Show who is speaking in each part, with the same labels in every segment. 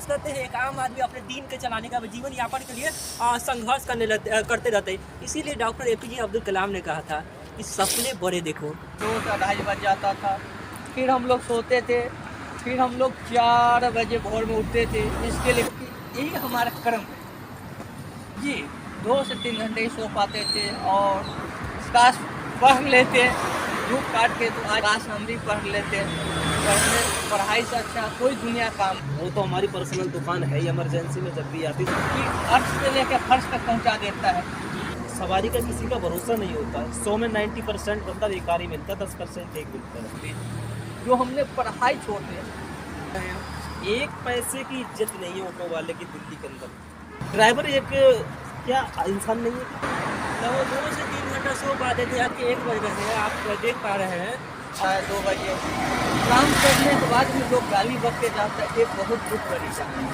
Speaker 1: संघर्ष करते हैं। एक आम आदमी अपने दिन के चलाने का, जीवन यापन के लिए संघर्ष करते रहते हैं। इसीलिए डॉक्टर APJ अब्दुल कलाम ने कहा था कि सपने बड़े देखो।
Speaker 2: 2-2:30 बज जाता था, फिर हम लोग सोते थे, फिर हम लोग 4 बजे भोर में उठते थे। इसके लिए यही हमारा कर्म है जी। 2 से 3 घंटे ही सो पाते थे और काश पढ़ लेते धूप काट के, तो आज काश हम भी पढ़ लेते। पढ़ाई से अच्छा कोई दुनिया काम।
Speaker 3: वो तो हमारी पर्सनल दुकान है ही, इमरजेंसी में जब भी आती है
Speaker 2: कि अर्थ से लेकर फर्श तक पहुंचा देता है।
Speaker 3: सवारी का किसी का भरोसा नहीं होता है। 100 में 90% बंदा बेकार ही मिलता है, 10% एक मिलता है।
Speaker 2: जो हमने पढ़ाई छोड़ दी,
Speaker 3: एक पैसे की इज्जत नहीं है ऑटो वाले की दिल्ली के अंदर। ड्राइवर एक क्या इंसान नहीं है?
Speaker 1: तो 2 से 3 घंटा सो पाते थे, आपके 1 बज रहे हैं। आप देख पा रहे हैं
Speaker 2: शायद 2 बजे काम करने के बाद भी लोग गाली बकते जाते हैं। एक बहुत दुख भरी कहानी।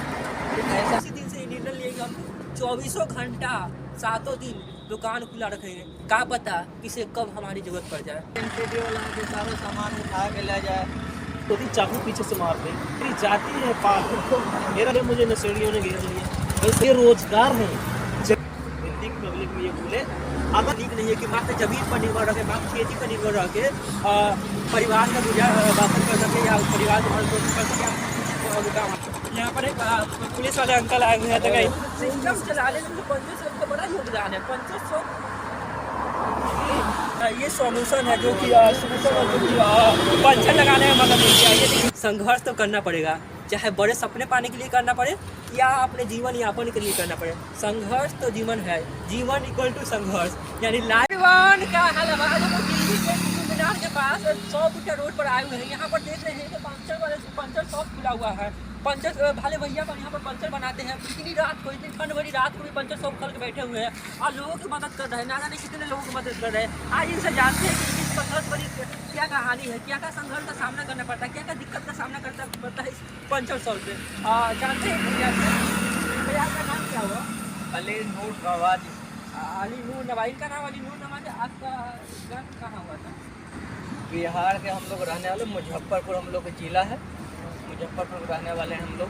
Speaker 1: ऐसा इसी दिन से निर्णय लिए कि हम 24 घंटा 7 दिन दुकान खुला रखेंगे। क्या पता किसे कब हमारी जरूरत पड़ जाए।
Speaker 2: एनसीडी वाला के सारा सामान उठा के ले जाए
Speaker 3: तो चाकू पीछे से मार दे, फिर जाती है पार। मेरा मुझे नशेड़ियों ने घेर लिया। वैसे ये रोजगार है।
Speaker 1: दिल्ली की पब्लिक में ये बोले अगर ठीक नहीं है कि मात्र जमीन पर निर्भर रखे, मात्र खेती पर निर्भर रह के परिवार का गुजारा कर सके या परिवार को कर सके। यहाँ पर एक पुलिस वाले अंकल आए हुए हैं। सिस्टम चलाने में 500 का बड़ा योगदान है। 500 ये सॉल्यूशन है जो कि पंचर लगाने में मदद मिलती है। लेकिन संघर्ष तो करना पड़ेगा, चाहे बड़े सपने पाने के लिए करना पड़े या अपने जीवन यापन के लिए करना पड़े। संघर्ष तो जीवन है, जीवन इक्वल टू संघर्ष। यानी लाइवन का हाल दिल्ली के कुतुब मीनार के पास 100 फुट रोड पर आए हुए हैं। यहाँ पर देख रहे हैं कि पंचर शॉप खुला हुआ है। पंचर भाले भैया पर यहाँ पर पंचर बनाते हैं। इतनी रात को, इतनी ठंड भरी रात को भी पंचर शॉप खोल के बैठे हुए हैं और लोगों की मदद कर रहे हैं। ना जाने कितने लोगों की मदद कर रहे हैं। आज इनसे जानते हैं कि इस संघर्ष भरी क्या कहानी है, क्या संघर्ष का सामना करना पड़ता है, क्या दिक्कत का सामना करना पड़ता है इस पंचर शॉप से। जानते हैं भैया आपका नाम क्या हुआ?
Speaker 2: अली नूर नवाज।
Speaker 1: अली नूर नवाज। इनका नाम अली नूर नवाज। आपका जन्म कहाँ हुआ था?
Speaker 2: बिहार के हम लोग रहने वाले, मुजफ्फरपुर हम लोग का जिला है। मुजफ्फरपुर रहने वाले हैं हम लोग।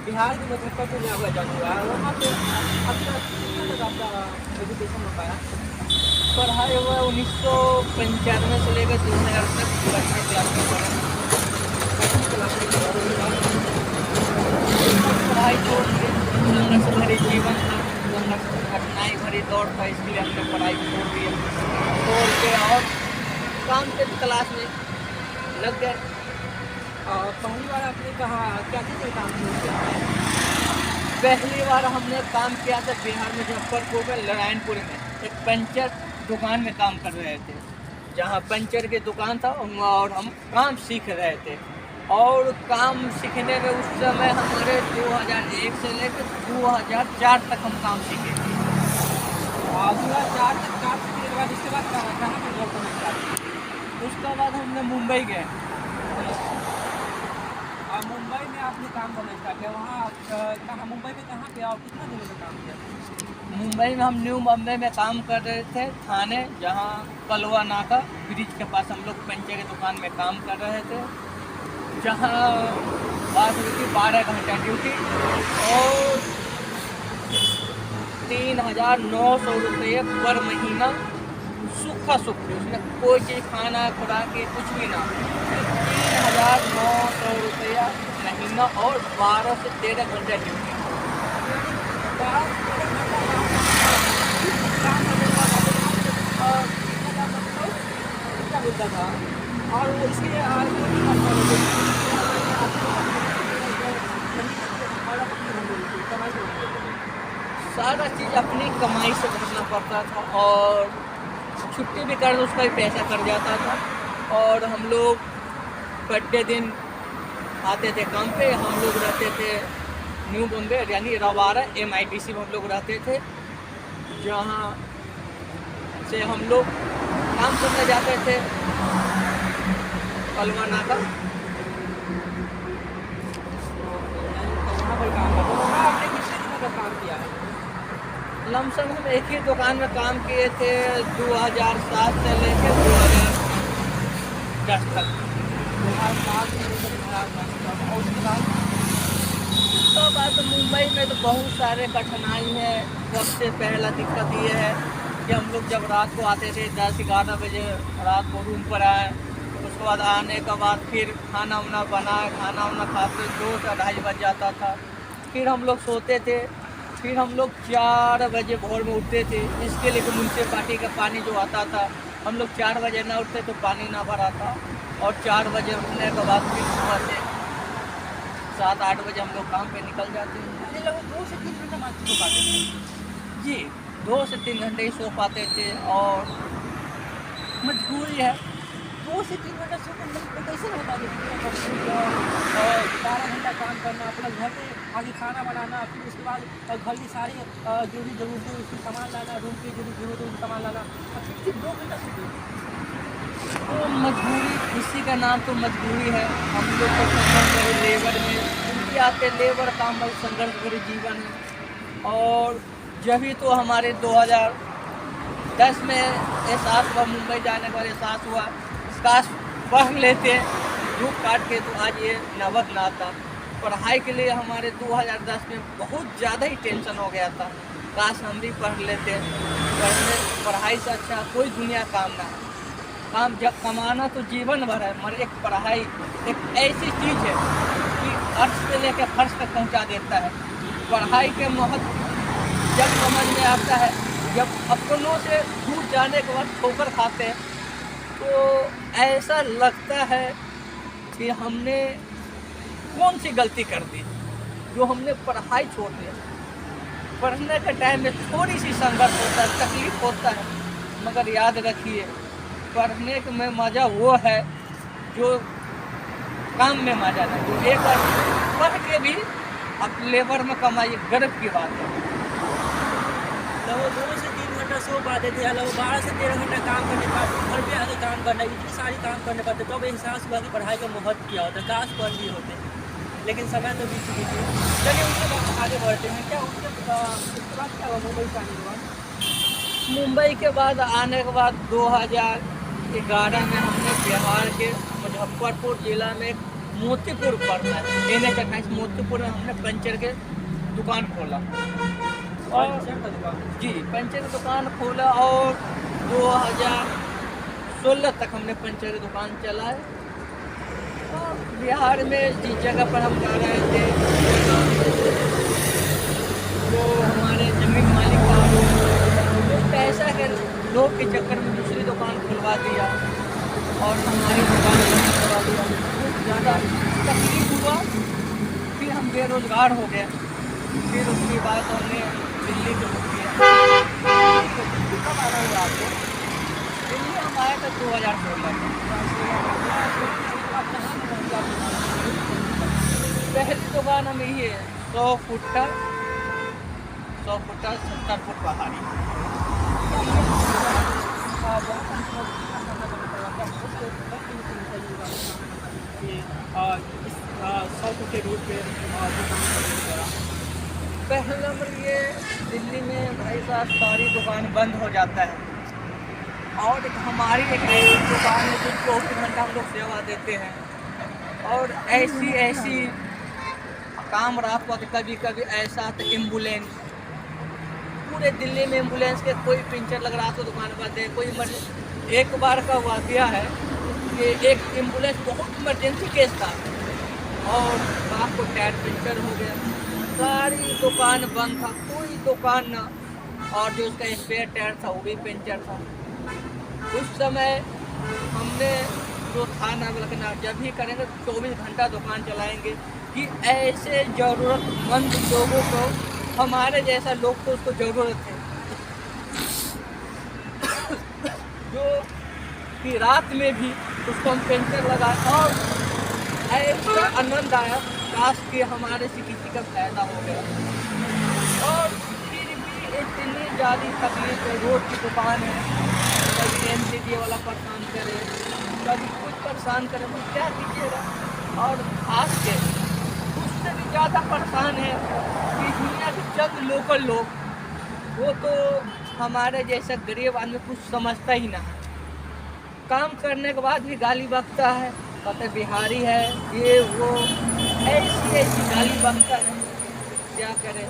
Speaker 1: बिहार के मुजफ्फरपुर में हुआ जन्म हुआ। वहाँ पे आपका एजुकेशन हो पाया?
Speaker 2: पढ़ाई हुआ 1995 से लेकर 2000 तक 10वीं क्लास में पढ़ा। पढ़ाई छोड़ के संघर्ष भरी जीवन था, संघर्ष घटनाएँ भरी दौड़ था, इसके लिए हमने पढ़ाई छोड़ दी। छोड़ के और काम के तलाश में लग गए।
Speaker 1: पहली बार आपने कहा क्या चीज़ काम किया?
Speaker 2: पहली बार हमने काम किया था बिहार में मुजफ्फरपुर में नारायणपुर में एक पंचर दुकान में काम कर रहे थे। जहाँ पंचर की दुकान था और हम काम सीख रहे थे। और काम सीखने में उस समय हमारे 2001 से लेकर 2004 तक हम काम सीखे।
Speaker 1: 2004 तक काम सीखने के बाद उसके बाद कहाँ पर जॉब करना स्टार्ट?
Speaker 2: उसके बाद हमने मुंबई गए।
Speaker 1: मुंबई में आपने काम करना स्टार्ट किया। वहाँ कहाँ मुंबई में कहाँ पे और कितना दिनों में काम किया?
Speaker 2: मुंबई में हम न्यू बम्बई में काम कर रहे थे, थाने, जहाँ कलवा नाका ब्रिज के पास हम लोग पंचर की दुकान में काम कर रहे थे। जहाँ बात हुई थी 12 घंटा ड्यूटी और 3,900 रुपये पर महीना सूखा सुख। उसमें कोई चीज़ खाना खुराक कुछ भी ना, 3,900 रुपया महीना और 12 से 13 घंटा ड्यूटी।
Speaker 1: मिलता था और इसके
Speaker 2: सारा चीज़ अपनी कमाई से करना पड़ता था और छुट्टी भी कर दो उसका भी पैसा कट जाता था। और हम लोग बर्थडे दिन आते थे काम पे। हम लोग रहते थे न्यू बॉम्बे यानी रवारा MIDC में हम लोग रहते थे, जहाँ से हम लोग काम करने जाते थे कलवा नाका।
Speaker 1: काम किया है?
Speaker 2: लमसम हम एक ही दुकान में काम किए थे 2007 से लेकर 2010 तक।
Speaker 1: 2007 से लेकर 2010 तक। और उसके बाद
Speaker 2: पढ़ाई में तो बहुत सारे कठिनाई है। सबसे पहला दिक्कत ये है कि हम लोग जब रात को आते थे 10-11 बजे रात को रूम पर आए, उसके बाद आने के बाद फिर खाना वाना बनाए, खाना वाना खाते 2 से 2:30 बज जाता था। फिर हम लोग सोते थे, फिर हम लोग 4 बजे भोर में उठते थे। इसके लिए म्यूनसिपाली का पानी जो आता था, हम लोग 4 बजे ना उठते तो पानी ना भरा था। और 4 बजे उठने के बाद फिर सुबह से 7-8 बजे हम लोग काम पे निकल जाते हैं।
Speaker 1: यानी लगभग 2 से 3 घंटे मात्र सो पाते थे।
Speaker 2: जी 2 से 3 घंटे ही सो पाते थे और मजबूरी है।
Speaker 1: 2 से 3 घंटा सो कर तो कैसे हो पाते और 12 घंटा काम करना, अपना घर में आगे खाना बनाना, फिर उसके बाद घर की सारी जो भी ज़रूरतें उसकी सामान लाना, रूम की जो भी ज़रूरत है उसकी सामान लाना, और फिर सिर्फ 2 घंटा सोते थे।
Speaker 2: तो मजबूरी, इसी का नाम तो मजबूरी है। हम लोग को संघर्ष भरे लेबर में उनकी आते लेबर काम भाई संघर्ष भरे जीवन है। और जब ही तो हमारे 2010 में एहसास हुआ, मुंबई जाने का एहसास हुआ, काश पढ़ लेते धूप काट के तो आज ये नौबत ना आता। पढ़ाई के लिए हमारे 2010 में बहुत ज़्यादा ही टेंशन हो गया था। काश हम भी पढ़ लेते। पढ़ाई से अच्छा कोई दुनिया काम ना है। काम जब कमाना तो जीवन भर है, मगर एक पढ़ाई एक ऐसी चीज़ है कि अर्श से लेकर फर्श तक पहुंचा देता है। पढ़ाई के महत्व जब समझ में आता है, जब अपनों से दूर जाने के बाद ठोकर खाते हैं, तो ऐसा लगता है कि हमने कौन सी गलती कर दी जो हमने पढ़ाई छोड़ दिया। पढ़ने के टाइम में थोड़ी सी संघर्ष होता है, तकलीफ होता है, मगर याद रखिए पढ़ने में मज़ा वो है जो काम में मज़ा नहीं। जो एक बार पढ़ के भी अब लेबर में कमाई गर्व की बात है।
Speaker 1: लगभग 2 से 3 घंटा सो पाते थे, लगभग 12 से 13 घंटा काम करने के बाद घर पे आके काम करना, इतनी सारी काम करने पड़ते, तो अब एहसास हुआ कि पढ़ाई का महत्व क्या होता है। काश पढ़ लिए होते, लेकिन समय तो बीत चुकी थी। चलिए उसके बाद आगे बढ़ते हैं। क्या उसके बाद क्या हुआ मुंबई से आने के बाद?
Speaker 2: मुंबई के बाद आने के बाद 2011 में हमने बिहार के मुजफ्फरपुर जिला में एक मोतीपुर पड़ता है, NH28 मोतीपुर में हमने पंचर के दुकान खोला। और जी पंचर की दुकान खोला और 2016 तक हमने पंचर की दुकान चलाए। और बिहार में जिस जगह पर हम जा रहे थे वो हमारे ज़मीन मालिक का तो पैसा के लोग के चक्कर में दूसरी दुकान खुलवा दिया और हमारी दुकान बंद करवा दिया। बहुत ज़्यादा तकलीफ हुआ, फिर हम बेरोज़गार हो गए। फिर उसके बाद हमने दिल्ली को रुक किया।
Speaker 1: कब आना हुआ आपको?
Speaker 2: दिल्ली हम आए थे 2016 में। पहली दुकान हमें ये 100 फुटा 70 फुट पहाड़ी।
Speaker 1: इस 100 फुट के रूट पे
Speaker 2: पहला नंबर ये दिल्ली में भाई साहब सारी दुकान बंद हो जाता है और हमारी एक ऐसी दुकान है जो 24 घंटा हम लोग सेवा देते हैं। और ऐसी काम रात को कभी कभी ऐसा आता है एम्बुलेंस, पूरे दिल्ली में एम्बुलेंस के कोई पंचर लग रहा तो दुकान बंद है। कोई एक बार का वाकया है कि एक एम्बुलेंस बहुत इमरजेंसी केस था और रात को टायर पंचर हो गया, सारी दुकान बंद था, कोई दुकान ना। और जो उसका स्पेयर टायर था वो भी पंचर था। उस समय हमने जो था ना रखना, जब भी करेंगे 24 घंटा दुकान चलाएंगे कि ऐसे ज़रूरतमंद लोगों को, हमारे जैसा लोग को उसको ज़रूरत है जो कि रात में भी उसको हम पेंटर लगाए और ऐसा आनंद आया काश कि हमारे से किसी का फायदा हो गया। और फिर भी इतनी ज़्यादा तकलीफ है। रोड की दुकान है, कभी MCD वाला परेशान करे, कभी कुछ परेशान करे, तो क्या कीजिएगा। और आज के उससे भी ज़्यादा परेशान है कि दुनिया के चंद लोकल लोग, वो तो हमारे जैसा गरीब आदमी कुछ समझता ही ना। काम करने के बाद भी गाली बकता है, कहते बिहारी है, ये वो ऐसी गाली बकता है। क्या करें।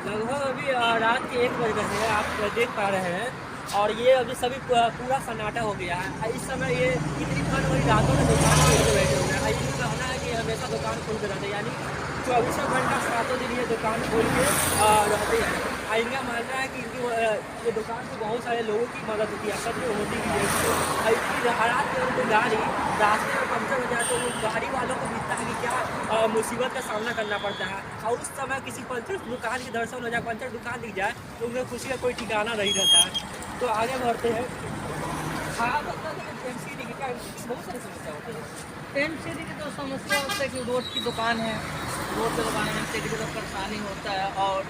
Speaker 1: लगभग अभी रात के 1 बज गए हैं, आप देख पा रहे हैं। और ये अभी सभी पूरा सन्नाटा हो गया है। इस समय ये इतनी ठंड वाली रातों में दुकान खोल के बैठे हुए हैं। इनका कहना है कि हमेशा दुकान खोल के रहते हैं, यानी 24 घंटा 7 दिन ये दुकान खोल के रहते हैं। इनका मानना है कि इनकी ये दुकान से बहुत सारे लोगों की मदद होती है, सच में होती भी है। इतनी रात में उनको गाड़ी रास्ते में पंचर हो जाए तो वो गाड़ी वालों को दिखता है कि क्या मुसीबत का सामना करना पड़ता है। और उस समय किसी पंचर दुकान के दर्शन हो जाए, पंचर दुकान दिख जाए तो उन्हें खुशी का कोई ठिकाना नहीं रहता है। तो आगे बढ़ते हैं। हाँ, एमसीडी की क्या बहुत सारी समस्या होती है।
Speaker 2: एमसीडी की तो समस्या होता है कि रोड की दुकान है, रोड की दुकान में एमसीडी की तो परेशानी होता है। और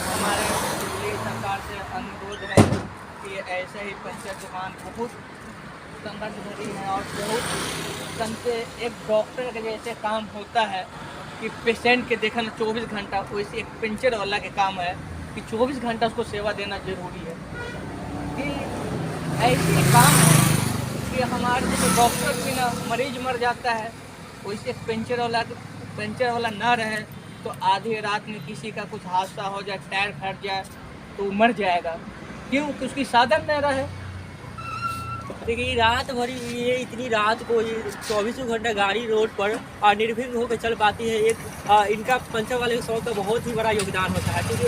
Speaker 2: हमारे दिल्ली सरकार से अनुरोध है कि ऐसे ही पंचर दुकान बहुत संकट भरी है और बहुत संते एक डॉक्टर के जैसे काम होता है कि पेशेंट के देखना 24 घंटा, वैसे एक पंचर वाला के काम है कि 24 घंटा उसको सेवा देना जरूरी है। कि ऐसे काम है कि हमारे जैसे डॉक्टर भी ना मरीज मर जाता है, वैसे एक पंचर वाला ना रहे तो आधी रात में किसी का कुछ हादसा हो जाए, टायर फट जाए तो वो मर जाएगा। क्यों? कि उसकी साधन न रहे।
Speaker 1: देखिए रात भरी ये इतनी रात को ये 24 घंटा गाड़ी रोड पर निर्विघ्न होकर चल पाती है। एक इनका पंचर वाले शॉप का बहुत ही बड़ा योगदान होता है, क्योंकि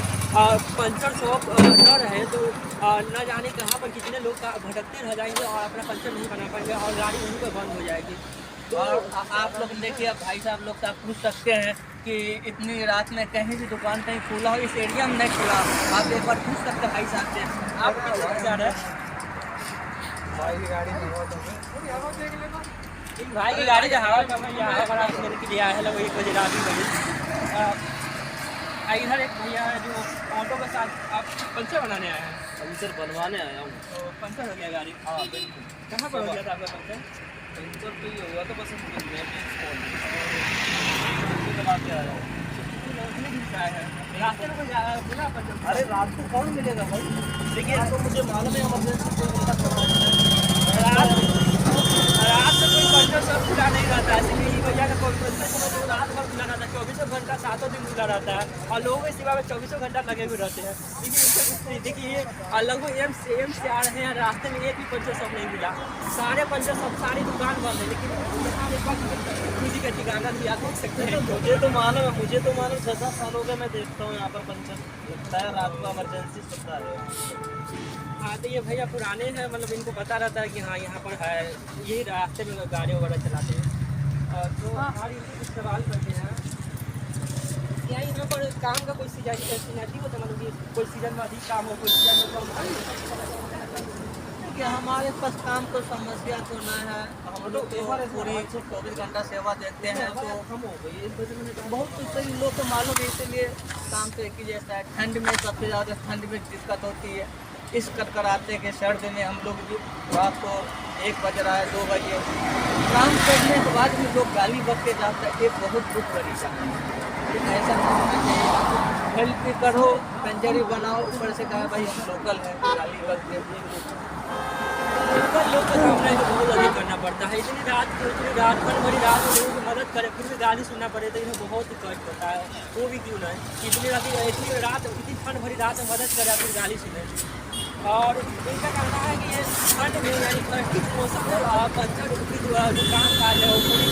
Speaker 1: पंचर शॉप न रहे तो न जाने कहाँ पर कितने लोग भटकते रह जाएंगे और अपना पंचर नहीं बना पाएंगे और गाड़ी वहीं पर बंद हो जाएगी।
Speaker 2: और आप लोग देखिए, भाई साहब लोग से आप पूछ सकते हैं कि इतनी रात में कहीं भी दुकान कहीं खुला हो, इस एरिया में नहीं खुला, आप एक बार पूछ सकते हैं भाई साहब से।
Speaker 1: आप कितना जा रहे हैं?
Speaker 3: भाई की गाड़ी में बहुत
Speaker 1: भाई की गाड़ी जहाँ यहाँ पर आप मेरे के लिए आया है लगभग 1 बजे रात 2 बजे। इधर एक भैया है जो ऑटो के साथ आप पंचर बनाने आए हैं।
Speaker 3: पंचर बनवाने आया हूँ।
Speaker 1: तो पंचर हो गया गाड़ी?
Speaker 3: हाँ बिल्कुल।
Speaker 1: कहाँ पर हो गया था आपका पंचर?
Speaker 3: पंचर तो ये हुआ था बस लगाते आया हूँ।
Speaker 1: रास्ते में कोई मिला पंचर?
Speaker 3: अरे रात को कौन मिलेगा भाई? देखिए तो मुझे मालूम है इमरजेंसी
Speaker 1: रात में कोई पंचर सब खुला नहीं रहता है, इसलिए भैया का पंचर रात भर खुला रहता है, 24 घंटा 7 दिन खुला रहता है और लोगों के सिवा में 24 घंटा लगे हुए रहते हैं। देखिए लगभग एम से आ रहे हैं, रास्ते में एक भी पंचर सब नहीं मिला। सारे पंचर सब सारी दुकान बंद है, लेकिन किसी का ठिकाना भी आप देख सकते हैं।
Speaker 3: मुझे तो मालूम 6-7 साल हो गए मैं देखता हूँ यहाँ पर पंचर लगता है रात को, इमरजेंसी चलता है।
Speaker 1: हाँ तो ये भैया पुराने हैं, मतलब इनको पता रहता है कि हाँ यहाँ पर है, यही रास्ते में गाड़ी वगैरह चलाते हैं। तो हमारी इनसे कुछ सवाल करते हैं, क्या यहाँ पर काम का कोई सीजन होता है, मतलब कि कोई सीजन में अधिक काम हो, कोई सीजन में कम?
Speaker 2: कि हमारे पास काम तो समस्या तो ना है, हम लोग तो पूरी 24 घंटा सेवा देते हैं। तो
Speaker 1: कम हो गई
Speaker 2: बहुत कुछ सही लोग को मालूम है, इसीलिए काम तो एक ही जैसा है। ठंड में सबसे ज़्यादा ठंड में दिक्कत होती है, इस कड़कड़ाते के सर्द में हम लोग रात को 1 बज रहा है 2 बजे काम करने के बाद भी लोग गाली बक के जाता है। एक बहुत दुख भरी बात है, ऐसा नहीं होना चाहिए। हेल्प भी करो, पंजरी बनाओ, ऊपर से कहा भाई हम लोकल है, गाली बक के
Speaker 1: लोग का सामना तो बहुत अधिक करना पड़ता है। इतनी रात भरी रात में लोगों की मदद करे फिर भी गाली सुनना पड़े तो इन्हें बहुत ही कष्ट होता है। वो भी क्यों ना इतनी ठंड भरी रात में मदद करे फिर गाली सुने। और इनका कहना है कि ये ठंड में यानी ठंडी मौसम में पंचर की दुकान का है वो पूरी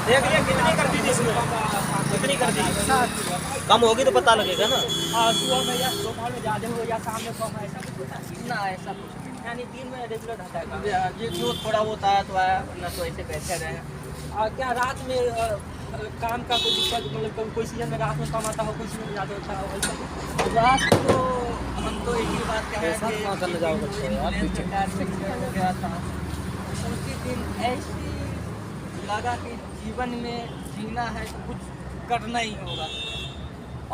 Speaker 3: देख लिया कितनी कर दी थी इसमें, कितनी कर दी? कम होगी तो पता लगेगा ना।
Speaker 1: सुबह में या दोपहर में ज़्यादा हो या शाम में कम, ऐसा कुछ होता है
Speaker 2: ना, ऐसा कुछ नहीं।
Speaker 1: यानी 3 में रेगुलर रहता है काम।
Speaker 2: ये जो थोड़ा बहुत आया तो आया, ना तो ऐसे बैठे रहे।
Speaker 1: क्या रात में काम का कोई दिक्कत, मतलब कोई सीजन में रात में कम आता हो, कोई सीजन में ज़्यादा होता हो, वैसा?
Speaker 2: रात को हम तो एक ही बात कहें
Speaker 3: ऐसा कहाँ करने जाओगे यार, पीछे।
Speaker 2: हो गया था उसी दिन ऐसी लगा कि जीवन में जीना है तो कुछ करना ही होगा।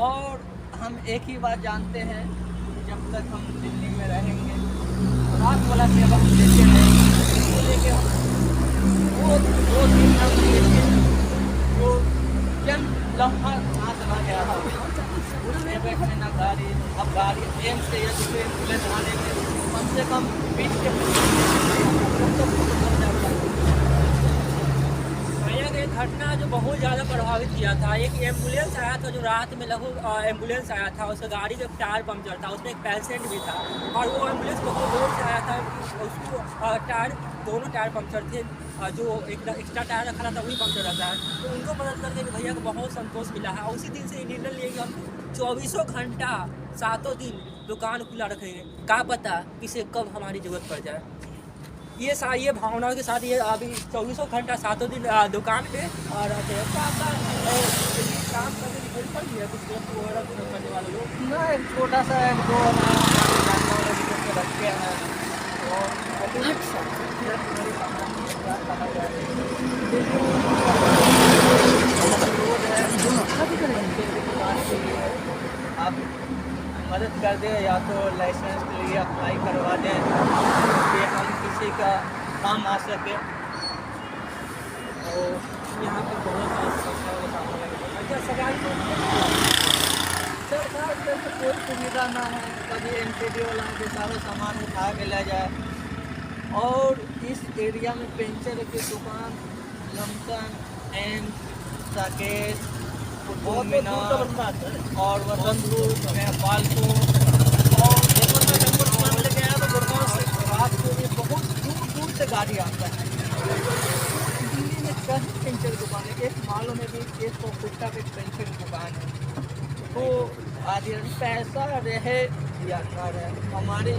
Speaker 2: और हम एक ही बात जानते हैं, जब तक हम दिल्ली में रहेंगे रात वाला सेवा हम देते रहेंगे, इसको लेके वो दिन हम लेके वो जन लम्हा हाथ लगा गया था, उसके बैठ में ना गाड़ी, अब गाड़ी एम से या दूसरे एम्बुलेंस वाले में कम से कम 20 के
Speaker 1: भैया का एक घटना जो बहुत ज़्यादा प्रभावित किया था, एक एम्बुलेंस आया था जो रात में लघु एम्बुलेंस आया था, उसका गाड़ी का टायर पंक्चर था, उसमें एक पेशेंट भी था और वो एम्बुलेंस बहुत दूर से आया था, उसको टायर दोनों टायर पंक्चर थे, जो एक एक्स्ट्रा टायर रखा था वही पंक्चर रहता है, तो उनको मदद करके भैया को बहुत संतोष मिला है। उसी दिन से निर्णय लिए कि हम 24 घंटा 7 दिन दुकान खुला रखेंगे, क्या पता किसे कब हमारी ज़रूरत पड़ जाए। ये भावनाओं के साथ ये अभी 24 घंटा 7 दिन दुकान पे और रहते हैं। तो आपका काम करने की कोई पड़ गया कुछ गलत वगैरह करने वाले लोग?
Speaker 2: ना एक छोटा सा एक दो रखे हैं आप मदद कर दें या तो लाइसेंस के लिए अप्लाई करवा दें कि हम किसी का काम आ सके।
Speaker 1: और यहाँ पर बहुत सारी समस्याओं का सामना करना पड़ता है। क्या
Speaker 2: सरकार की तरफ से कोई सुविधा ना है, कभी NPD वाला के सारा सामान उठा के ले जाए। और इस एरिया में पेंचर की दुकान, लमकन, एम्स, साकेत,
Speaker 3: बहुत दूर का बंदा आता है।
Speaker 2: और वसंतपुर, नेपालपुर और सामान लेके आया तो गुड़गांव से रात को भी बहुत दूर दूर से गाड़ी आता है। दिल्ली में 10 पेंचर दुकान है, एक मालों में भी 100 फुट का एक पेंचर दुकान है। तो आदि पैसा रहे या ना रहे, हमारे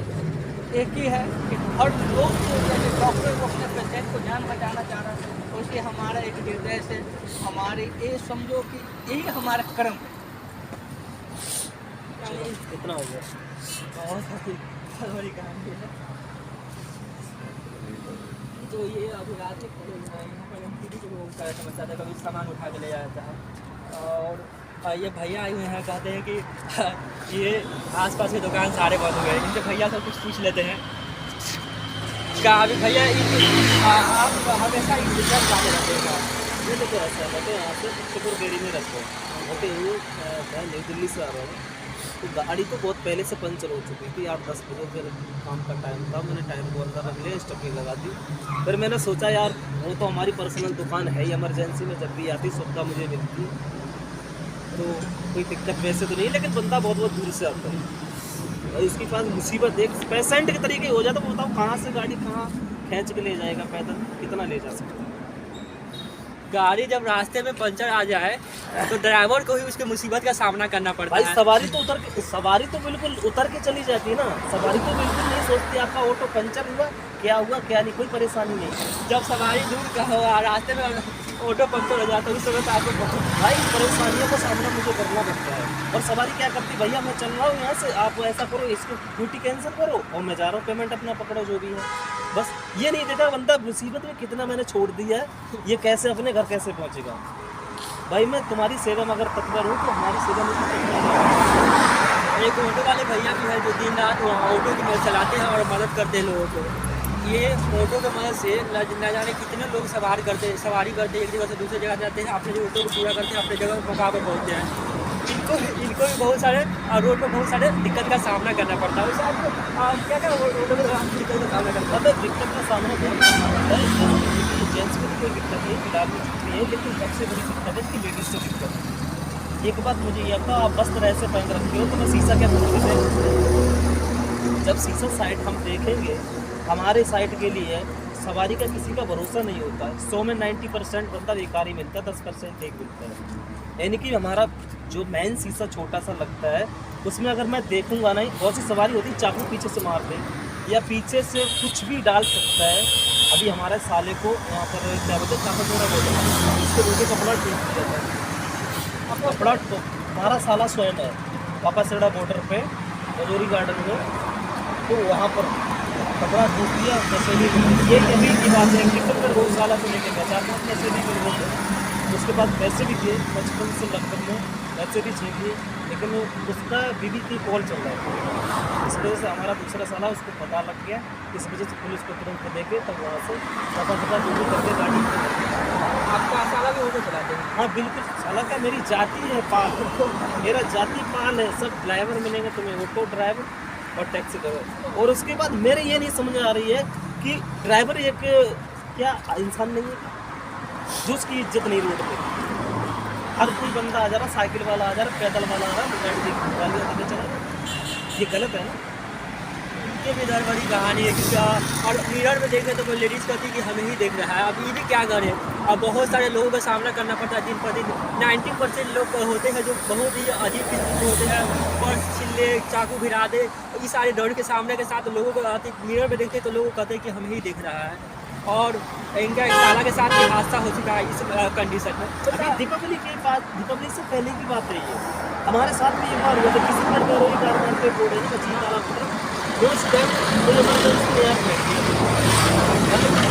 Speaker 2: एक ही है कि हर लोग को जैसे डॉक्टर को अपने पेशेंट को जान बचाना चाह रहा है, तो इसलिए हमारा एक निर्देश है, हमारे ये समझो कि यही हमारा कर्म है।
Speaker 3: इतना हो गया।
Speaker 1: बहुत बड़ी कहानी है। तो ये अभी रात में खड़े हुए हैं, यहाँ पर MPD को बहुत सारा समस्या था, कभी सामान उठा के ले जाता है। और ये भैया आए हुए हैं, कहते हैं कि ये आसपास के दुकान सारे बंद हो गए, इनसे भैया सब कुछ पूछ लेते हैं। क्या अभी भैया आप हमेशा इस दुकान जाते रहते हैं?
Speaker 3: ये देखो ऐसा है, मैं तो यहाँ से शुक्र देरी में रहता हूँ, मैं तो मैं नई दिल्ली से आ रहा हूँ। तो गाड़ी तो बहुत पहले से पंचर हो चुकी थी, 8-10 बजे फिर काम का टाइम था, मैंने टाइम को अंदर रख लिया, स्टॉपिंग लगा दी। फिर मैंने सोचा यार वो तो हमारी पर्सनल दुकान है ही, इमरजेंसी में जब भी आती सुविधा मुझे मिलती, तो कोई दिक्कत वैसे तो नहीं, लेकिन बंदा बहुत बहुत दूर से आता है और इसके पास मुसीबत एक पेशेंट के तरीके हो जाता, तो बताओ कहाँ से गाड़ी कहाँ खींच के ले जाएगा, पैदल कितना ले जा सकता है।
Speaker 1: गाड़ी जब रास्ते में पंचर आ जाए तो ड्राइवर को ही उसके मुसीबत का सामना करना पड़ता
Speaker 3: भाई
Speaker 1: है।
Speaker 3: सवारी तो बिल्कुल उतर के चली जाती है ना, सवारी तो बिल्कुल नहीं सोचती आपका ऑटो पंचर हुआ क्या नहीं, कोई परेशानी नहीं।
Speaker 1: जब सवारी दूर का हो और रास्ते में ऑटो पंचर हो जाता है उस समय तो आपको बहुत
Speaker 3: भाई परेशानियों का सामना मुझे करना पड़ता है। और सवारी क्या करती, भैया मैं चल रहा हूँ यहाँ से, आप ऐसा करो इसको ड्यूटी कैंसिल करो और मैं जा रहा हूँ, पेमेंट अपना पकड़ो जो भी है। बस ये नहीं देखा बंदा मुसीबत में कितना मैंने छोड़ दिया है, ये कैसे अपने घर कैसे पहुँचेगा। भाई मैं तुम्हारी सेवा में अगर तत्पर हूँ तो हमारी सेवा में
Speaker 1: एक ऑटो वाले भैया भी है जो दिन रात ऑटो की मदद चलाते हैं और मदद करते हैं लोगों को। ये ऑटो की मदद से न जाने कितने लोग सवारी करते एक जगह से दूसरी जगह जाते हैं, अपने जो ऑटो को पूरा करते हैं, अपने जगह मकाम पर पहुँचते हैं। इनको भी बहुत सारे रोड पर बहुत सारे दिक्कत का सामना करना पड़ता है। उससे आपको क्या ऑटो का दिक्कत का सामना करना पड़ता है?
Speaker 3: दिक्कत का सामना करना जेंट्स को कोई दिक्कत नहीं, फिलहाल में छुट्टी है, लेकिन सबसे बड़ी दिक्कत है कि लेडीज़ को दिक्कत है। एक बात मुझे यह था, आप वस्त्र ऐसे पहन रखते हो तो मैं शीशा क्या जब शीशा साइड हम देखेंगे, हमारे साइड के लिए सवारी का किसी का भरोसा नहीं होता है। 100 में 90% बंदा बेकार ही मिलता है, 10% एक मिलता है। यानी कि हमारा जो मेन शीशा छोटा सा लगता है उसमें अगर मैं देखूंगा नहीं, बहुत सी सवारी होती है चाकू पीछे से मार दे या पीछे से कुछ भी डाल सकता है। अभी हमारे साले को यहाँ पर क्या बोलते हैं, चाकू थोड़ा बोलते हैं, इसके रोके कपड़ा टूट जाता है। अब कपड़ा हमारा साला स्वयं है पापा सेड़ा बॉर्डर पे रजौरी गार्डन में, तो वहाँ पर कपड़ा टूट दिया। जैसे भी ये कभी की बात है कि तो फिर रोज साला को लेके मैं चाहता हूँ, जैसे भी फिर वो उसके बाद पैसे भी दिए 55 से लगभग में पैसे भी चाहिए, लेकिन उसका बीवी की कॉल चल रहा है। इस वजह से हमारा दूसरा साला उसको पता लग गया, इस वजह से पुलिस को तुरंत देके तब वहाँ से दफा जो भी करके गाड़ी
Speaker 2: आपका साला भी ऑटो चलाते हैं?
Speaker 3: हाँ बिल्कुल, साला का मेरी जाति है पाल, मेरा जाति पाल है। सब ड्राइवर मिलेंगे तुम्हें, ऑटो ड्राइवर और टैक्सी ड्राइवर। और उसके बाद मेरे ये नहीं समझ आ रही है कि ड्राइवर एक क्या इंसान नहीं है जो उसकी इज्जत नहीं रोड पे। हर कोई बंदा आ जा रहा, साइकिल वाला आ जा रहा, पैदल वाला आ रहा, गाड़ी चला रहा, ये गलत है ना।
Speaker 1: ये भी इधर बड़ी कहानी है कि और मिरर में देखें तो कोई लेडीज़ कहती है कि हमें ही देख रहा है। अब ये भी क्या करें, अब बहुत सारे लोगों का सामना करना पड़ता है दिन पर दिन। 90% लोग होते हैं जो बहुत ही अजीब किस्म के होते हैं, पर्स छीन ले, चाकू भिरा दे, ये सारे डर के सामने के साथ लोगों को आते मिरर में देखते तो लोग कहते हैं कि हमें ही देख रहा है। और इनका एक साला के साथ एक हादसा हो चुका है इस कंडीशन में।
Speaker 3: अभी दीपावली की बात, दीपावली से पहले की बात है ये। हमारे साथ में एक बार हुआ था, किसी पर रोई कार मारते बोले ना बच्ची वाला उस टाइम तो इमरजेंसी में यार बैठ गया,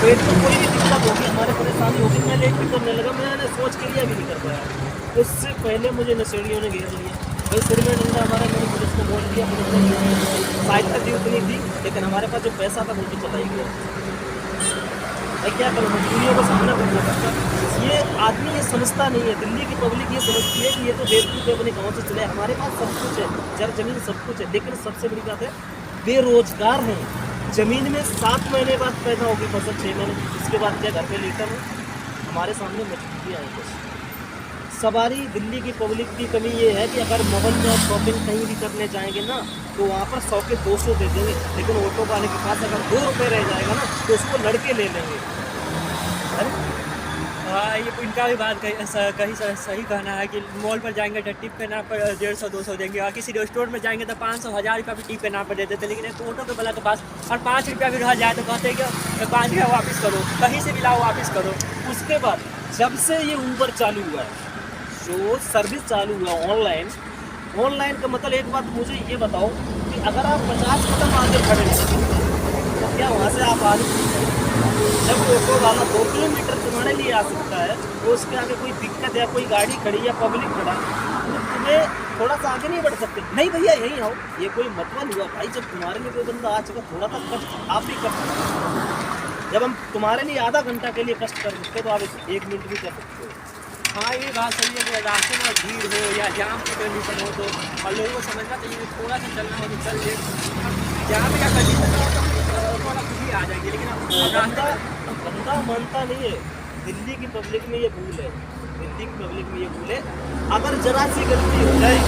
Speaker 3: पेट में कोई भी दिक्कत होगी, हमारे परेशानी होगी, मैं लेट भी करने लगा, मैंने सोच के लिया भी नहीं कर पाया। उससे पहले मुझे नशेड़ियों ने घेर लिया भाई, सिर में डंडा हमारा, मैंने पुलिस को बोल दिया, पुलिस ने साइड तक दी उतनी थी, लेकिन हमारे पास जो पैसा था वो भी चला ही गया। मैं क्या करूँ, मजबूरियों का सामना करना पड़ता। ये आदमी ये समझता नहीं है, दिल्ली की पब्लिक ये समझती है कि ये तो बेवकूफ़ है, अपने गाँव से चले, हमारे पास सब कुछ है, जर जमीन सब कुछ है, लेकिन सबसे बड़ी बात है बेरोजगार हैं। ज़मीन में 7 महीने बाद पैदा होगी फसल, 6 महीने, इसके बाद क्या घर पे लेकर हैं। हमारे सामने मजबूरियाँ हैं कुछ। सवारी दिल्ली की पब्लिक की कमी ये है कि अगर मॉल में शॉपिंग कहीं भी करने जाएंगे ना तो वहाँ पर 100 के 200 दे देंगे, लेकिन ऑटो वाले के पास अगर 2 रुपये रह जाएगा ना तो उसको लड़के ले लेंगे।
Speaker 1: हाँ, ये इनका भी बात कहीं सही कहना है कि मॉल पर जाएंगे तो टिप के नाम पर 150-200 देंगे, और किसी रेस्टोरेंट में जाएंगे तो 500-1000 रुपया भी टिप के नाम पर दे देते। लेकिन एक ऑटो के वाला के पास और 5 रुपया भी रह जाए तो कहते हैं कि 5 रुपया वापस करो, कहीं से भी लाओ वापस करो।
Speaker 3: उसके बाद जब से ये ऊबर चालू हुआ है, जो सर्विस चालू हुआ ऑनलाइन का मतलब एक बात मुझे ये बताओ कि अगर आप 50 कदम आगे खड़े हैं तो क्या वहाँ से आप आगे, जब ऑटो वाला 2 किलोमीटर तुम्हारे लिए आ सकता है तो उसके आगे कोई दिक्कत या कोई गाड़ी खड़ी या पब्लिक खड़ा तो तुम्हें थोड़ा सा आगे नहीं बढ़ सकते? नहीं भैया यहीं आओ, ये कोई मतलब हुआ भाई? जब तुम्हारे लिए कोई बंदा आ चुका, थोड़ा सा कष्ट आप भी कर सकते हो। जब हम तुम्हारे लिए आधा घंटा के लिए कष्ट कर सकते तो आप 1 मिनट भी कर सकते हो।
Speaker 1: हाँ, ये बात सही है कि रास्ते में भीड़ हो या जाम की कंडीशन हो तो और लोगों को समझना चाहिए कि थोड़ा सा चलना हो तो चल ले, जहाँ पे क्या कंडीशन हो तो थोड़ा खुद ही आ जाएंगे। लेकिन
Speaker 3: बंदा मानता नहीं है। दिल्ली की पब्लिक में ये भूल है, दिल्ली की पब्लिक में ये भूल है। अगर जरा सी गलती हो जाए,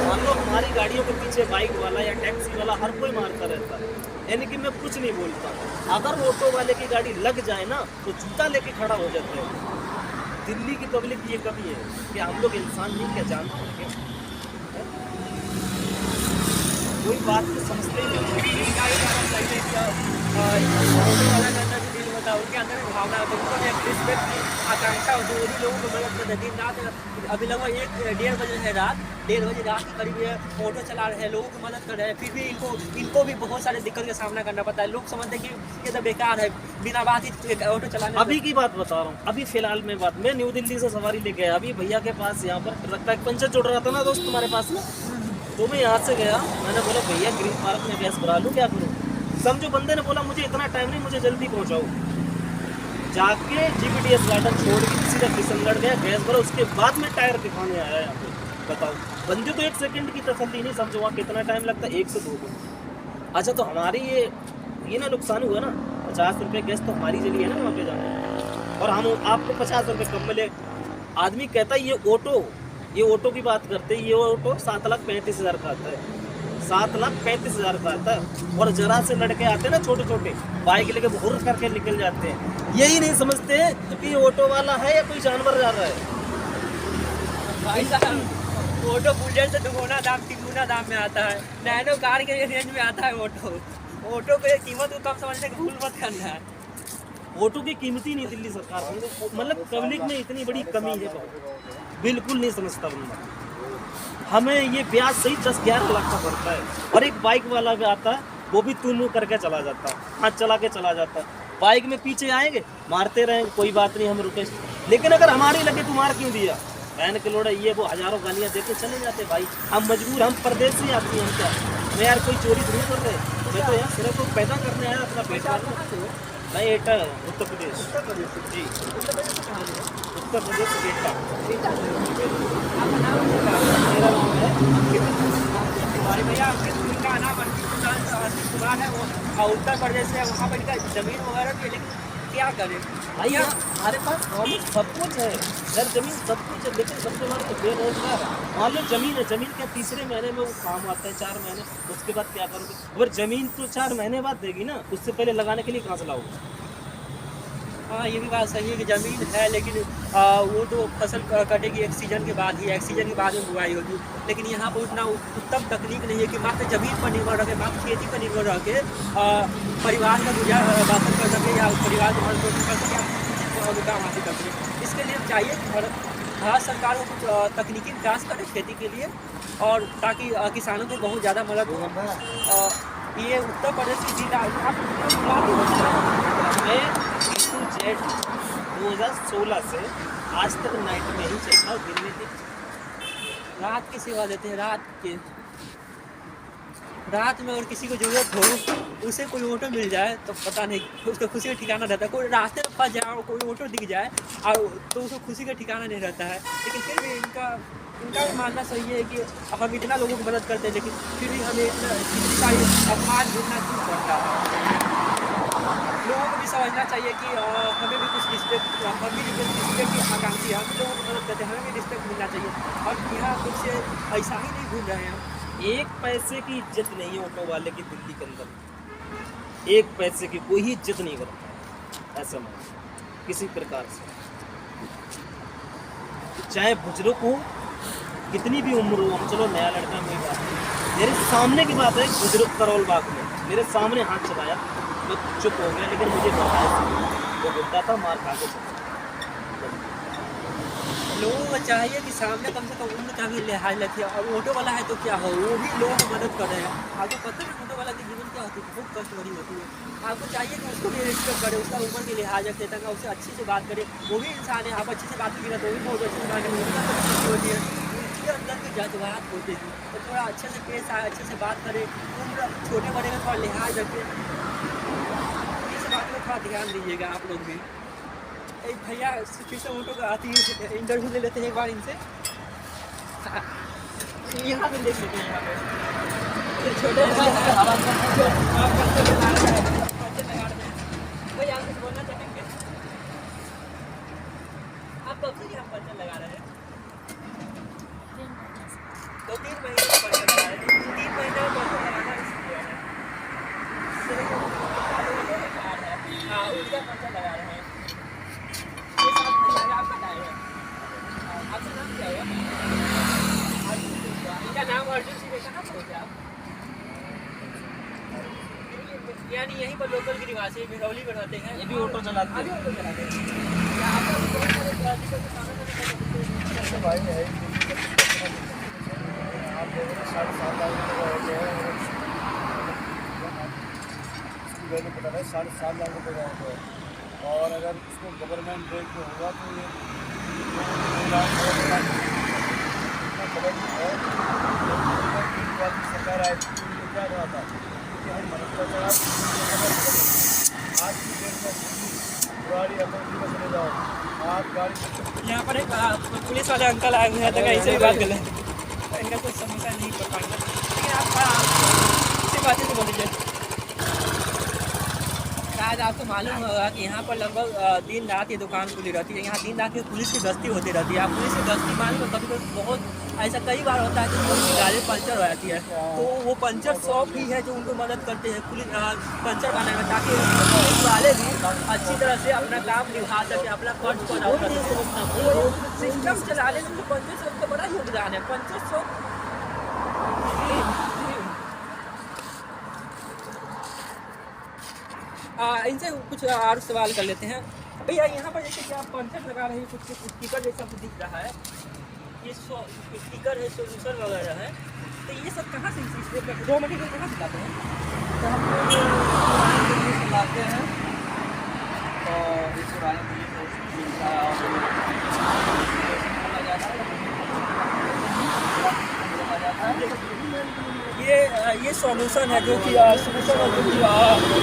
Speaker 3: मान लो हमारी गाड़ियों के पीछे बाइक वाला या टैक्सी वाला हर कोई मारता रहता है, यानी कि मैं कुछ नहीं बोलता। अगर ऑटो वाले की गाड़ी लग जाए ना तो जूता लेके खड़ा हो जाते हैं। दिल्ली की पब्लिक ये कमी है कि हम लोग इंसान नहीं, क्या जानते हैं क्या? कोई बात तो समझते ही नहीं।
Speaker 1: इनका भी बात सही है कि ऑटो वाला के अंदर भी दिल होता है, उनके अंदर भी भावना होती है, उनको एक रिस्पेक्ट की आकांक्षा होती है, उन्हीं लोगों को मदद करते हैं। दिन रात अभी लगभग 1-1:30 बजे है, रात 1:30 बजे रात के करीब ये ऑटो चला रहे हैं, लोगों की मदद कर रहे हैं, फिर भी इनको भी बहुत सारे दिक्कत का सामना करना पड़ता है। लोग समझते हैं कि ये तो बेकार है, बिना बात ही ऑटो चलाने।
Speaker 3: अभी की बात बता रहा हूँ, अभी फिलहाल में बात, मैं न्यू दिल्ली से सवारी लेके आया, अभी भैया के पास यहाँ पर ट्रक का एक पंचर जुड़ रहा था ना दोस्त तुम्हारे पास में, तो मैं यहाँ से गया, मैंने बोला भैया ग्रीन पार्क में गैस भरा लूँ, क्या करूँ? समझो बंदे ने बोला मुझे इतना टाइम नहीं, मुझे जल्दी पहुँचाओ। जाके GPTS गार्डन छोड़ के सीधा किशनगढ़ गया, गैस भरा, उसके बाद में टायर दिखाने आया यहाँ पे। बताओ, बंदे तो 1 सेकंड की तसल्ली नहीं, समझो वहाँ कितना टाइम लगता है, 1 से 2 दिन। अच्छा तो हमारी ये ना नुकसान हुआ ना, 50 रुपये गैस तो हमारी जली है ना वहाँ पे जाना, और हम आपको 50 रुपये कम मिले। आदमी कहता है ये ऑटो की बात करते हैं, ये ऑटो 7,35,000 का आता है, 7,35,000 का आता है। और जरा से लड़के आते हैं ना छोटे छोटे बाइक लेके भुर करके निकल जाते हैं, यही नहीं समझते कि ये ऑटो वाला है या कोई जानवर जा रहा है।
Speaker 1: भाई साहब, ऑटो बुलेट से 2 दाम 3 दाम में आता है, नैनो कार के रेंज में आता है ऑटो की कीमत को कम समझने की भूल मत करना है।
Speaker 3: ऑटो की कीमत ही नहीं दिल्ली सरकार, मतलब पब्लिक में इतनी बड़ी कमी है, बिल्कुल नहीं समझता बंदा। हमें ये ब्याज सही 10-11 लाख का पड़ता है, और एक बाइक वाला भी आता है, वो भी तू करके चला जाता है, हाथ चला के चला जाता है। बाइक में पीछे आएंगे, मारते रहेंगे, कोई बात नहीं, हम रुके, लेकिन अगर हमारी लगे तुम्हारा क्यों दिया, बहन के लोड़ा ये वो हजारों गालियाँ देके चले जाते भाई। हम मजबूर, हम परदेसी आदमी, हम क्या मैं यार कोई चोरी थोड़ी कर रहे, मैं तो यार सिर्फ तो पैदा करने आया अपना पेट भरने। मैं एटा उत्तर प्रदेश जी, उत्तर प्रदेश एटा। मेरा नाम है
Speaker 1: हमारे भैया का नाम अंकित कुमार है, वो उत्तर प्रदेश से है। वहाँ पर इनका जमीन वगैरह भी है, लेकिन क्या करें
Speaker 3: भाई यहाँ हमारे पास ऑलमोस्ट सब कुछ है, घर जमीन सब कुछ है, लेकिन सबसे बड़ा तो बेरोजगार है। मान लो जमीन है, जमीन के तीसरे महीने में वो काम आता है, 4 महीने, उसके बाद क्या करोगे? अगर जमीन तो 4 महीने बाद देगी ना, उससे पहले लगाने के लिए कहाँ से लाओगे?
Speaker 1: हाँ, ये भी बात सही है कि ज़मीन है, लेकिन वो तो फसल कटेगी एक सीज़न के बाद ही, एक सीज़न के बाद में बुआई होगी। लेकिन यहाँ पर उतना उत्तम तकनीक नहीं है कि मात्र ज़मीन पर निर्भर रह के, मात्र खेती पर निर्भर रह के परिवार का गुजारा बसर कर सके या परिवार को भरण पोषण कर सके या कुछ काम हासिल कर सके। इसके लिए चाहिए कि भारत सरकार को कुछ तकनीकी विकास करे खेती के लिए, और ताकि किसानों को बहुत ज़्यादा मदद हो। ये उत्तर प्रदेश की जिला
Speaker 3: मैं जेट 2016 से आज तक नाइट में ही चलता हूँ, दिन में
Speaker 1: रात की सेवा देते हैं। रात में और किसी को ज़रूरत हो, उसे कोई ऑटो मिल जाए तो पता नहीं उसका खुशी का ठिकाना रहता है। कोई रास्ते में फंस जाए और कोई ऑटो दिख जाए और तो उसको खुशी का ठिकाना नहीं रहता है। लेकिन फिर भी इनका भी मानना सही है कि हम इतना लोगों की मदद करते हैं, लेकिन फिर भी हमें इतनी सारी अपमान झेलना क्यों पड़ता है। लोगों को भी समझना चाहिए कि हमें भी कुछ रिस्पेक्ट, हम भी रिस्पेक्ट की आकांक्षी है, हम लोगों को मदद करते हैं, हमें भी रिस्पेक्ट मिलना चाहिए। और यहाँ कुछ ऐसा ही नहीं घूम रहे हैं हम।
Speaker 3: 1 पैसे की इज्जत नहीं है ऑटो वाले की दिल्ली के अंदर, 1 पैसे की कोई ही इज्जत नहीं करता ऐसा मैं किसी प्रकार से, चाहे बुजुर्ग हो, कितनी भी उम्र हो। हम चलो नया लड़का कोई बात नहीं, मेरे सामने की बात है, बुजुर्ग करोल बाग में मेरे सामने हाथ चलाया, मैं चुप हो गया, लेकिन मुझे बताया वो बुढ़ा था, मार खा के
Speaker 1: लोगों को चाहिए कि सामने कम से कम उम्र का भी लिहाज रखे। और ऑटो वाला है तो क्या हो, वो भी लोगों को मदद कर रहे हैं। आपको पता है ऑटो वाला की जीवन क्या होती है, बहुत कष्ट भरी होती है। आपको चाहिए कि उसको भी रिस्पेक्ट करे, उसका उम्र के लिहाज रखे, ताकि उससे अच्छे से बात करे। वो भी इंसान है, आप अच्छे से बात करिए तो वो भी बहुत अच्छे से बात करें, होती है उसके अंदर के जज्बात होते हैं। तो थोड़ा अच्छे से पेश आए, अच्छे से बात करे, उम्र छोटे बड़े में थोड़ा लिहाज रखे। इस बात में थोड़ा ध्यान दीजिएगा आप लोग भी। एक भैया फिर से ऑटो का आती है, इंटरव्यू ले लेते हैं एक बार इनसे। यहाँ पे देख लेते हैं, यहाँ पे छोटे कोई आप कुछ बोलना चाहेंगे? आप कब से यहाँ पर्चा लगा रहे हैं? 2-3 महीने से पर्चा लगा रहे हैं। 3 महीने में पर्चा लगाना इसलिए है। हाँ, उनका पर्चा लगा रहे हैं। आपका नाम है? आपका नाम क्या है? इनका नाम अर्जुन सिंह है। कहाँ पर होते आप? यानी यहीं पर लोकल के निवासी बिरौली में रहते हैं।
Speaker 3: ये भी ऑटो चलाते हैं।
Speaker 1: ऑटो चलाते हैं। आपका भी बहुत सारे ट्रैफिक के सामने
Speaker 4: भाई है आप देखो ना 7.5 लाख रुपये का ऑटो है, इसकी वैल्यू पता है 7.5 लाख रुपये का ऑटो है। और अगर इसको गवर्नमेंट रेट में होगा तो ये 2 लाख सरकार आई थी, क्या रहा था कि हम भ्रष्टाचार आज की डेट में गाड़ी अकॉर्डिंग में चले जाओ, आप गाड़ी
Speaker 1: यहाँ पर एक पुलिस वाले अंकल आए हुए हैं, तो ऐसे ही बात कर लें। इनका कुछ समस्या नहीं कर पाएंगे, लेकिन आप इसी बातें से बोल दीजिए। शायद आपको मालूम होगा कि यहाँ पर लगभग दिन रात ये दुकान खुली रहती है। यहाँ दिन रात की पुलिस की गश्ती होती रहती है। आप पुलिस की गश्ती मालूम कभी कभी बहुत ऐसा कई बार होता है कि उनकी गाड़ी पंचर हो जाती है, तो वो पंचर शॉप भी है जो उनको मदद करते हैं पुलिस पंचर बनाने में, ताकि पुलिस वाले भी अच्छी तरह से अपना काम निभा सके, अपना फर्ज को अदा कर सके। सिस्टम चलाने में पंचर शॉप का बड़ा योगदान है। पंचर शॉप इनसे कुछ और सवाल कर लेते हैं। भैया यहाँ पर जैसे कि आप पंचर लगा रहे हैं, कुछ स्टिकर जैसा कुछ दिख रहा है, ये स्टिकर है, सोल्यूशन वगैरह है, तो ये सब कहाँ से रॉ मटेरियल कहाँ से लाते हैं?
Speaker 2: तो हम लोग लाते हैं और इस पुराने दिल्ली से मिलता है।
Speaker 1: ये सॉल्यूशन है जो कि सॉल्यूशन है जो कि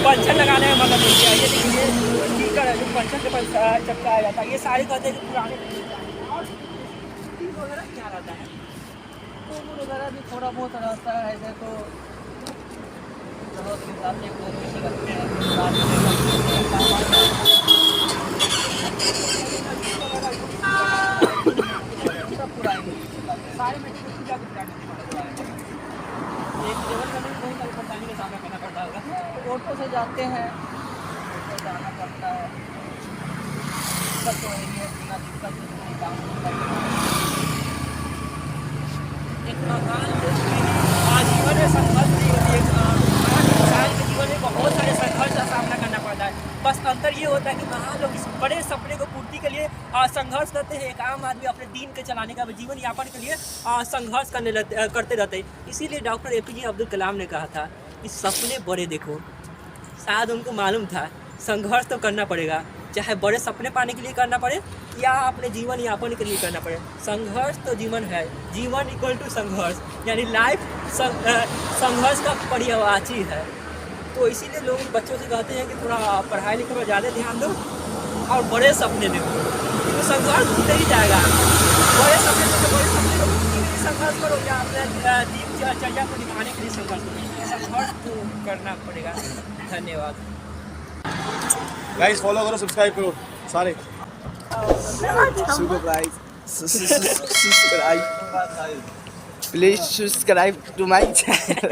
Speaker 1: पंचर लगाने में मदद मिलती है। ये देखिए स्टिकर है जो पंचर के पास चपकाया जाता है। ये सारे कहते हैं कि पुराने और स्टील वगैरह क्या रहता है,
Speaker 2: कोमल वगैरह भी थोड़ा बहुत रहता है, ऐसे तो जरूरत के हिसाब से कोमल से रखते हैं, बाद में सब पुरानी
Speaker 1: सारे में पूजा करते हैं। एक लेवल का नहीं, बहुत सारी परेशानी का सामना करना पड़ता होगा।
Speaker 2: ऑटो से जाते हैं, ऑटो जाना पड़ता है, दिक्कत तो है ही है, बिना दिक्कत से नहीं काम होता है।
Speaker 1: एक महान जीवन में संघर्ष नहीं होती है। महान इंसान के जीवन में बहुत सारे संघर्ष का सामना करना पड़ता है। बस अंतर ये होता है कि महान लोग इस बड़े सपने को पूर्ति के लिए संघर्ष करते हैं। एक आम आदमी अपने दीन के चलाने का, जीवन यापन के लिए संघर्ष करते रहते हैं। इसीलिए डॉक्टर APJ अब्दुल कलाम ने कहा था कि सपने बड़े देखो। शायद उनको मालूम था संघर्ष तो करना पड़ेगा, चाहे बड़े सपने पाने के लिए करना पड़े या अपने जीवन यापन के लिए करना पड़े। संघर्ष तो जीवन है, जीवन इक्वल टू संघर्ष, यानी लाइफ संघर्ष का पर्यायवाची है। तो इसीलिए लोग बच्चों से कहते हैं कि थोड़ा पढ़ाई लिखाई पर ज़्यादा ध्यान दो और बड़े सपने देखो, तो संघर्ष होते ही जाएगा। बड़े सपने तो बड़े सपने को पूर्ति के लिए संघर्ष करो या अपने दिनचर्या को निभाने के लिए संघर्ष करो। संघर्ष तो करना पड़ेगा। धन्यवाद।
Speaker 4: गाइस फॉलो करो, सब्सक्राइब करो सारे।
Speaker 5: subscribe. Please subscribe to my channel.